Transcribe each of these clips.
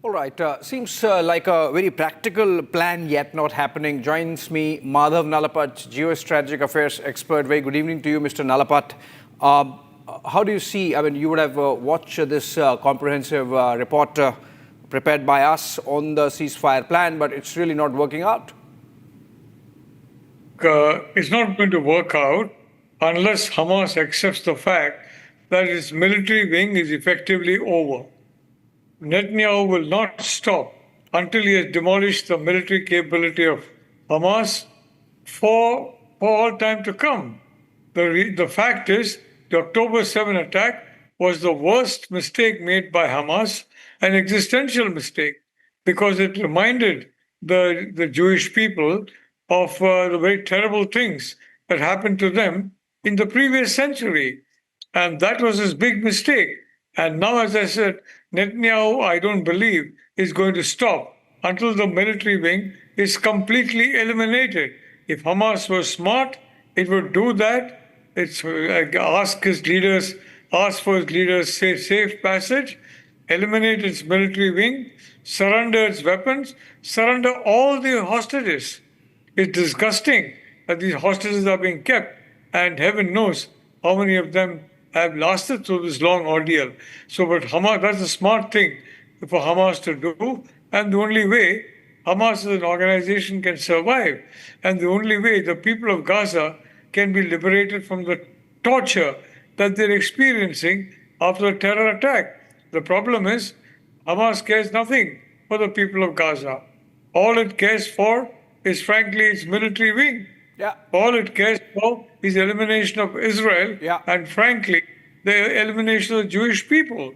All right. Seems like a very practical plan, yet not happening. Joins me Madhav Nalapat, Geostrategic Affairs expert. Very good evening to you, Mr. Nalapat. How do you see, I mean, you would have watched this comprehensive report prepared by us on the ceasefire plan, but it's really not working out. It's not going to work out unless Hamas accepts the fact that its military wing is effectively over. Netanyahu will not stop until he has demolished the military capability of Hamas for all time to come. The fact is, the October 7 attack was the worst mistake made by Hamas, an existential mistake, because it reminded the Jewish people of the very terrible things that happened to them in the previous century. And that was his big mistake. And now, as I said, Netanyahu, I don't believe, is going to stop until the military wing is completely eliminated. If Hamas was smart, it would do that. It's ask for its leaders safe passage, eliminate its military wing, surrender its weapons, surrender all the hostages. It's disgusting that these hostages are being kept, and heaven knows how many of them have lasted through this long ordeal. So, but Hamas, that's a smart thing for Hamas to do, and the only way Hamas as an organization can survive, and the only way the people of Gaza can be liberated from the torture that they're experiencing after a terror attack. The problem is, Hamas cares nothing for the people of Gaza. All it cares for is, frankly, its military wing. Yeah. All it cares for is the elimination of Israel, and frankly, the elimination of the Jewish people.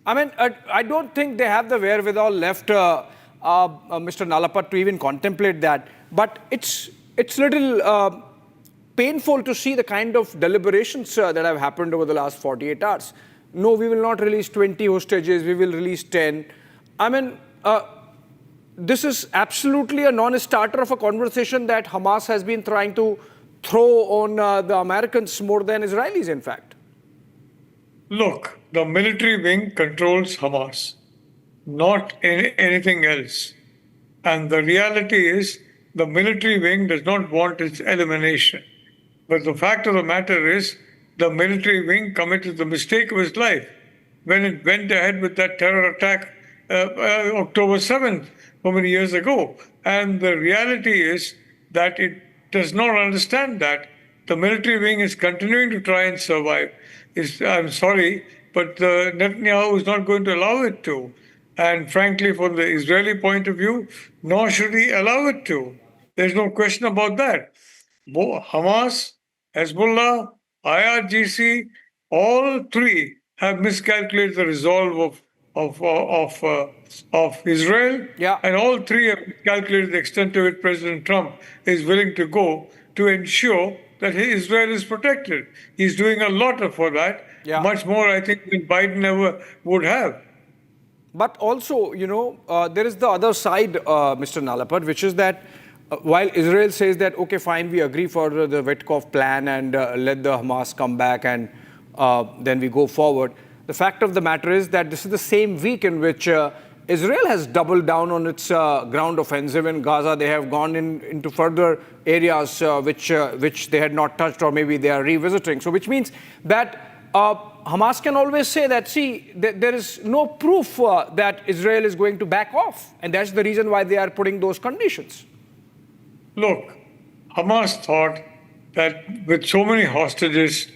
I mean, I don't think they have the wherewithal left, Mr. Nalapat, to even contemplate that. But it's little painful to see the kind of deliberations that have happened over the last 48 hours. No, we will not release 20 hostages, we will release 10. I mean, this is absolutely a non-starter of a conversation that Hamas has been trying to throw on the Americans more than Israelis, in fact. Look, the military wing controls Hamas, not anything else. And the reality is, the military wing does not want its elimination. But the fact of the matter is, the military wing committed the mistake of its life when it went ahead with that terror attack October 7th, so many years ago. And the reality is that it does not understand that. The military wing is continuing to try and survive. I'm sorry, but Netanyahu is not going to allow it to. And frankly, from the Israeli point of view, nor should he allow it to. There's no question about that. Hamas, Hezbollah, IRGC, all three have miscalculated the resolve of Israel, and all three have calculated the extent to which President Trump is willing to go to ensure that Israel is protected. He's doing a lot for that, much more, I think, than Biden ever would have. But also, you know, there is the other side, Mr. Nalapat, which is that while Israel says that, okay, fine, we agree for the Witkoff plan and let the Hamas come back and then we go forward. The fact of the matter is that this is the same week in which Israel has doubled down on its ground offensive in Gaza. They have gone into further areas which they had not touched, or maybe they are revisiting. So which means that Hamas can always say that, see, there is no proof that Israel is going to back off. And that's the reason why they are putting those conditions. Look, Hamas thought that with so many hostages,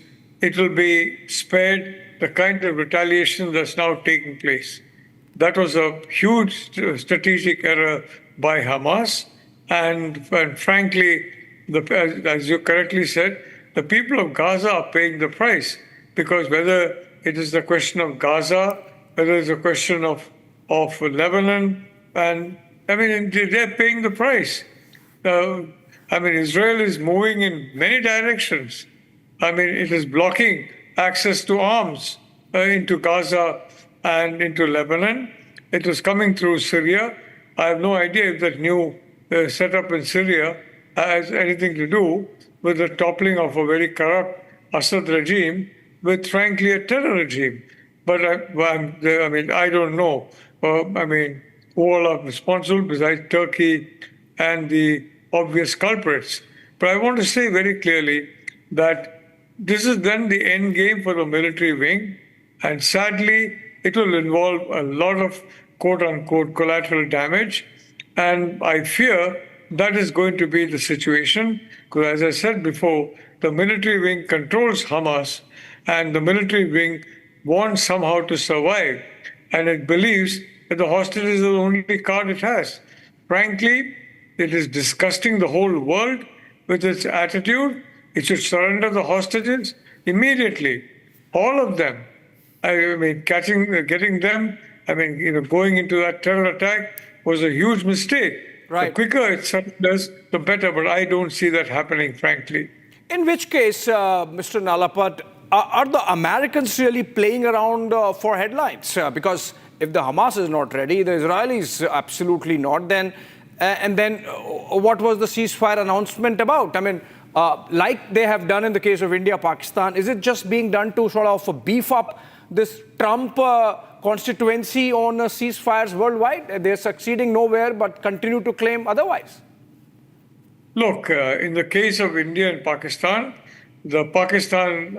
it will be spared the kind of retaliation that's now taking place. That was a huge strategic error by Hamas. And frankly, as you correctly said, the people of Gaza are paying the price. Because whether it is the question of Gaza, whether it's a question of Lebanon, and I mean, they're paying the price. I mean, Israel is moving in many directions. I mean, it is blocking access to arms into Gaza and into Lebanon. It was coming through Syria. I have no idea if that new setup in Syria has anything to do with the toppling of a very corrupt Assad regime with, frankly, a terror regime. But I mean, I don't know. I mean, who all are responsible besides Turkey and the obvious culprits. But I want to say very clearly that this is then the end game for the military wing, and sadly, it will involve a lot of quote unquote collateral damage. And I fear that is going to be the situation, because as I said before, the military wing controls Hamas, and the military wing wants somehow to survive, and it believes that the hostages are the only card it has. Frankly, it is disgusting the whole world with its attitude. It should surrender the hostages immediately, all of them. I mean, getting them, going into that terror attack was a huge mistake. Right. The quicker it surrenders, the better, but I don't see that happening, frankly. In which case, Mr. Nalapat, are the Americans really playing around for headlines? Because if the Hamas is not ready, the Israelis absolutely not, then what was the ceasefire announcement about? I mean, like they have done in the case of India, Pakistan, is it just being done to sort of beef up this Trump constituency on ceasefires worldwide? They're succeeding nowhere but continue to claim otherwise. Look, in the case of India and Pakistan, the Pakistan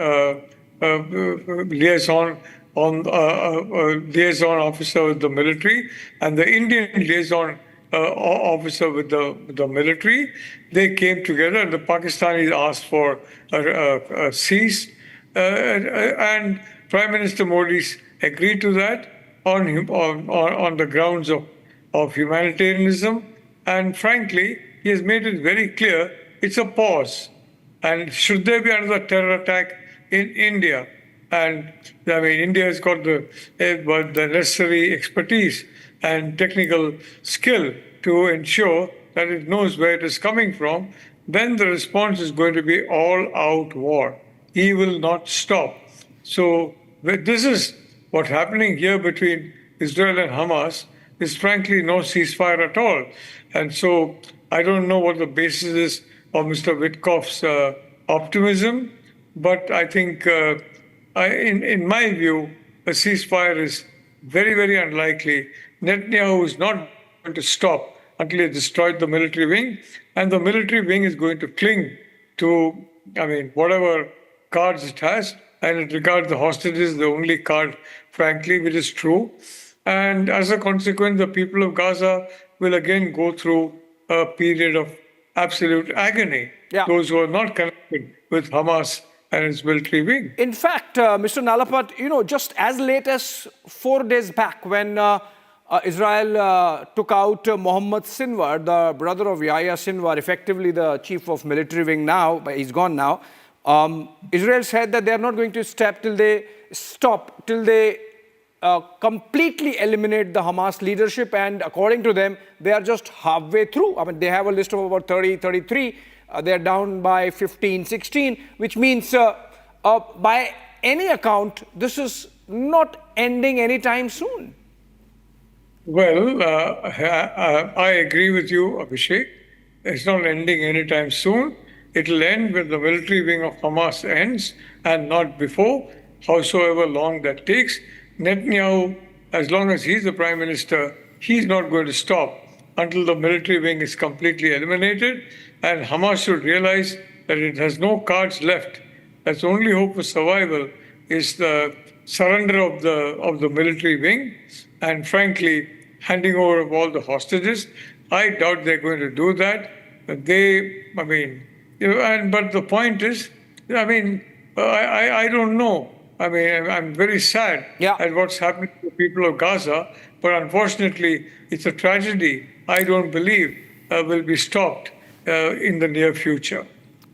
liaison officer with the military and the Indian liaison officer with the military, they came together, and the Pakistanis asked for a cease, and Prime Minister Modi agreed to that on the grounds of humanitarianism, and frankly, he has made it very clear it's a pause. And should there be another terror attack in India, and India has got the necessary expertise and technical skill to ensure that it knows where it is coming from, then the response is going to be all-out war. He will not stop. So this is what's happening here between Israel and Hamas is frankly no ceasefire at all. And so I don't know what the basis is of Mr. Witkoff's optimism, but I think, in my view, a ceasefire is very, very unlikely. Netanyahu is not going to stop until he has destroyed the military wing, and the military wing is going to cling to, whatever cards it has, and it regards the hostages the only card, frankly, which is true. And as a consequence, the people of Gaza will again go through a period of absolute agony. Yeah. Those who are not connected with Hamas and its military wing. In fact, Mr. Nalapat, just as late as 4 days back when Israel took out Mohammed Sinwar, the brother of Yahya Sinwar, effectively the chief of military wing now, but he's gone now, Israel said that they are not going to stop till they completely eliminate the Hamas leadership, and according to them, they are just halfway through. They have a list of about 30, 33. They're down by 15, 16, which means by any account, this is not ending anytime soon. Well, I agree with you, Abhishek. It's not ending anytime soon. It'll end when the military wing of Hamas ends, and not before, howsoever long that takes. Netanyahu, as long as he's the prime minister, he's not going to stop until the military wing is completely eliminated, and Hamas should realize that it has no cards left. That's the only hope for survival is the surrender of the military wing, and frankly, handing over of all the hostages. I doubt they're going to do that. But the point is, I don't know. I'm very sad at what's happening to the people of Gaza, but unfortunately, it's a tragedy I don't believe will be stopped in the near future.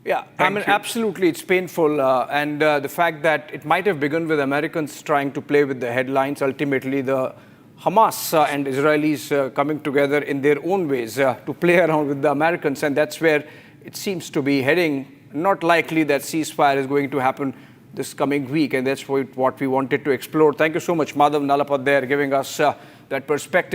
Yeah, absolutely, it's painful. And the fact that it might have begun with Americans trying to play with the headlines, ultimately the Hamas and Israelis coming together in their own ways to play around with the Americans, and that's where it seems to be heading. Not likely that ceasefire is going to happen this coming week, and that's what we wanted to explore. Thank you so much, Madhav Nalapat, there, giving us that perspective.